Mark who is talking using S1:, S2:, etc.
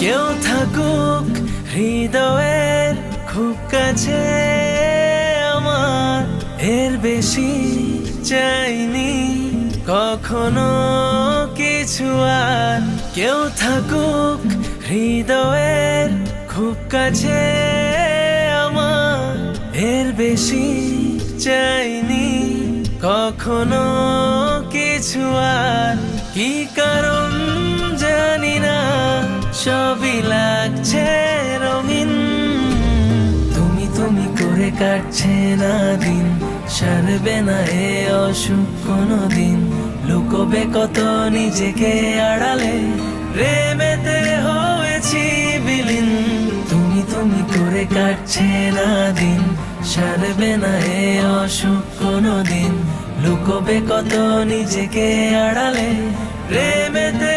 S1: কেউ থাকুক হৃদয়ের খুব কাছে আমার, এর বেশি চাইনি কখনো কিছু আর। কেউ থাকুক হৃদয়ের খুব কাছে আমার, এর বেশি চাইনি কখনো কিছু আর। কি কারণ জানি না, সবই লাগছে রঙিন। তুমি তুমি করে কাটছে না দিন, সারবে না এ অসুখ কোনোদিন। লুকোবে কত নিজেকে আড়ালে, প্রেমেতে হয়েছি বিলীন। তুমি তুমি করে কাটছে না দিন, সারবে না এ অসুখ কোনোদিন। লুকোবে কত নিজেকে আড়ালে, প্রেমেতে